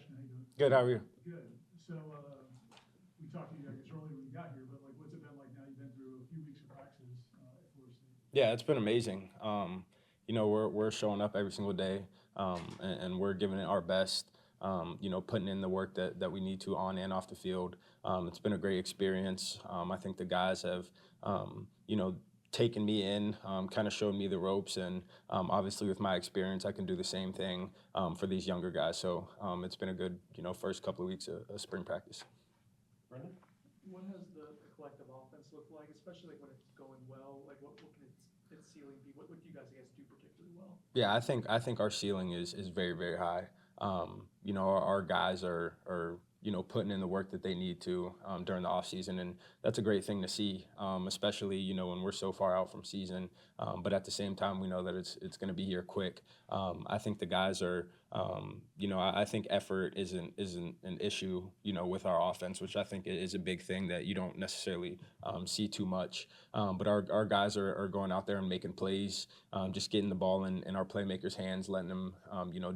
Ashton. How you doing? Good, how are you? Good. So we talked to you, I guess, earlier when you got here, but like, what's it been like now? You've been through a few weeks of practices at Florida State. Yeah, it's been amazing. We're showing up every single day, and we're giving it our best. Putting in the work that we need to on and off the field. It's been a great experience. I think the guys have, taken me in, kind of showed me the ropes, and obviously with my experience, I can do the same thing for these younger guys. So it's been a good, first couple of weeks of spring practice. Brendan? What has the collective offense look like, especially like when it's going well? Like what can its ceiling be? What do you guys, I guess, do particularly well? Yeah, I think our ceiling is very very high. Our guys are putting in the work that they need to during the off season, and that's a great thing to see. Especially when we're so far out from season, but at the same time we know that it's going to be here quick. I think the guys are. I think effort isn't an issue. With our offense, which I think is a big thing that you don't necessarily see too much. But our guys are going out there and making plays, just getting the ball in our playmakers' hands, letting them,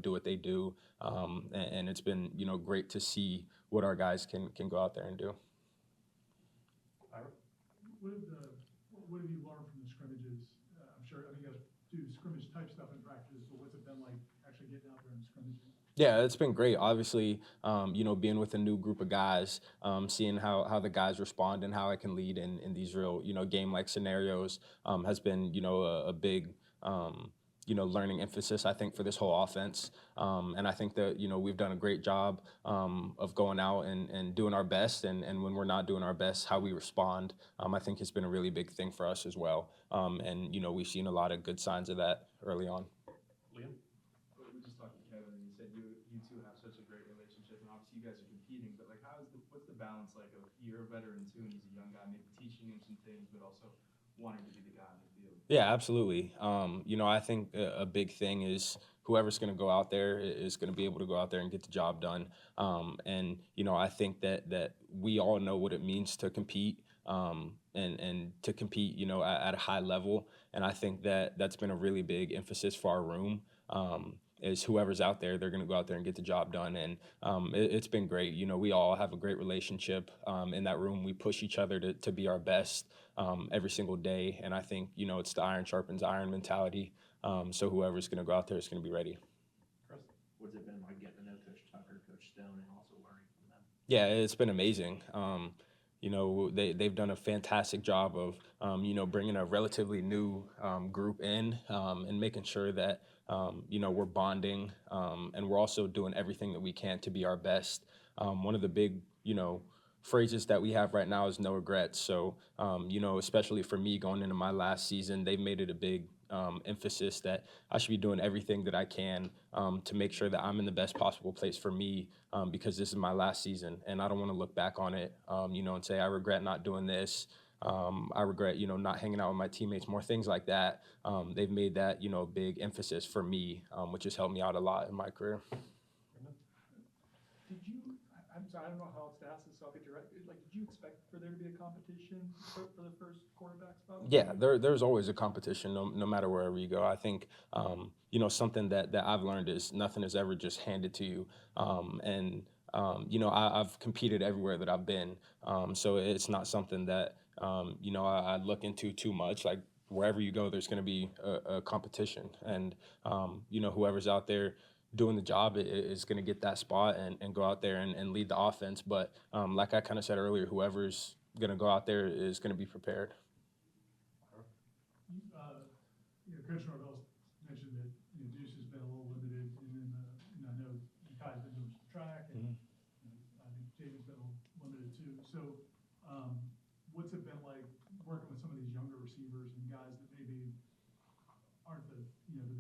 do what they do. And it's been, great to see what our guys can go out there and do. Ira? What have the what have you learned from the scrimmages? I'm sure. I mean, you guys do scrimmage type stuff in practice, but what's it been like actually getting out there and scrimmaging? Yeah, it's been great. Obviously, being with a new group of guys, seeing how the guys respond and how I can lead in these real, game like scenarios has been, a big, learning emphasis, I think, for this whole offense. And I think that, we've done a great job of going out and doing our best. And when we're not doing our best, how we respond, I think has been a really big thing for us as well. We've seen a lot of good signs of that early on. Liam? We just talked to Kevin, and you said you two have such a great relationship, and obviously you guys are competing. But like, what's the balance like of you're a veteran too, and he's a young guy, maybe teaching him some things, but also wanting to be the guy on the field? Yeah, absolutely. I think a big thing is whoever's going to go out there is going to be able to go out there and get the job done. I think that we all know what it means to compete, and to compete, at a high level. And I think that that's been a really big emphasis for our room. Is whoever's out there, they're going to go out there and get the job done. And it's been great. We all have a great relationship in that room. We push each other to be our best every single day. And I think, it's the iron sharpens iron mentality. So whoever's going to go out there is going to be ready. Chris? What's it been like getting to know Coach Tucker, Coach Stone, and also learning from them? Yeah, it's been amazing. They've done a fantastic job of, bringing a relatively new group in, and making sure that, we're bonding, and we're also doing everything that we can to be our best. One of the big, phrases that we have right now is no regrets. So, especially for me going into my last season, they've made it a big emphasis that I should be doing everything that I can to make sure that I'm in the best possible place for me, because this is my last season and I don't want to look back on it, and say I regret not doing this. I regret, not hanging out with my teammates, more things like that. They've made that, a big emphasis for me, which has helped me out a lot in my career. Brendan? Did you? I'm sorry, I don't know how else to ask this. So I'll get direct. Like, did you expect for there to be a competition for the first quarterback spot? Yeah, there's always a competition, no matter wherever you go. I think, something that I've learned is nothing is ever just handed to you. I've competed everywhere that I've been. So it's not something that, I look into too much. Like, wherever you go, there's going to be a competition. And, whoever's out there doing the job is going to get that spot and go out there and lead the offense. But like I kind of said earlier, whoever's going to go out there is going to be prepared. Coach Norvell's mentioned that Deuce has been a little limited, and then I know Kai's been doing some track, and I think Jaden's been a little limited too. So, what's it been like working with some of these younger receivers and guys that maybe aren't the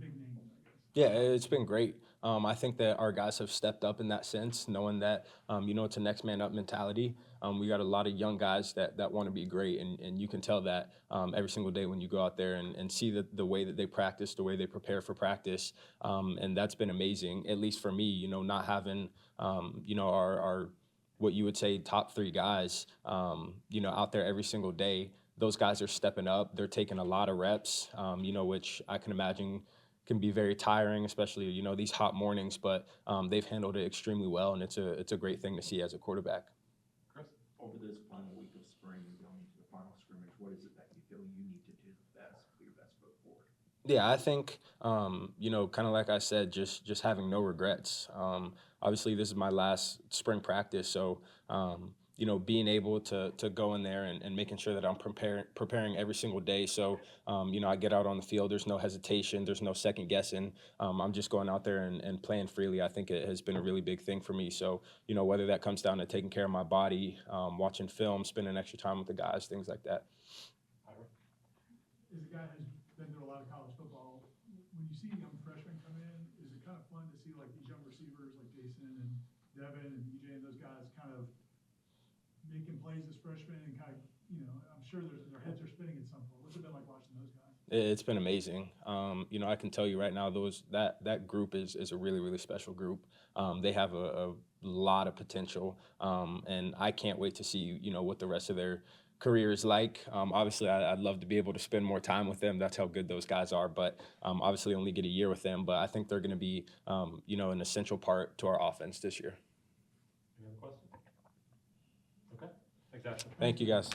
big names, I guess? Yeah, it's been great. I think that our guys have stepped up in that sense, knowing that, it's a next man up mentality. We got a lot of young guys that want to be great, and you can tell that every single day when you go out there and see the way that they practice, the way they prepare for practice. And that's been amazing, at least for me, not having, our what you would say top three guys, out there every single day. Those guys are stepping up. They're taking a lot of reps, which I can imagine can be very tiring, especially, you know, these hot mornings, but they've handled it extremely well, and it's a great thing to see as a quarterback. Chris? Over this final week of spring and going into the final scrimmage, what is it that you feel you need to do best, put your best foot forward? Yeah, I think, you know, kind of like I said, just having no regrets. Obviously, this is my last spring practice, so you know, being able to go in there and making sure that I'm preparing every single day. So you know, I get out on the field. There's no hesitation. There's no second guessing. I'm just going out there and playing freely. I think it has been a really big thing for me. So you know, whether that comes down to taking care of my body, watching film, spending extra time with the guys, things like that. Ira? As a guy who's been through a lot of college football, when you see young freshmen come in, is it kind of fun to see like these young receivers like Jason and Devin and EJ and those guys kind of making plays as freshmen and kind of, you know, I'm sure their heads are spinning at some point. What's it been like watching those guys? It's been amazing. You know, I can tell you right now, that group is a really, really special group. They have a lot of potential, and I can't wait to see, you know, what the rest of their career is like. Obviously, I'd love to be able to spend more time with them. That's how good those guys are. But obviously, only get a year with them. But I think they're going to be, you know, an essential part to our offense this year. Any other questions? Okay, thanks, Ashton. Thank you, guys.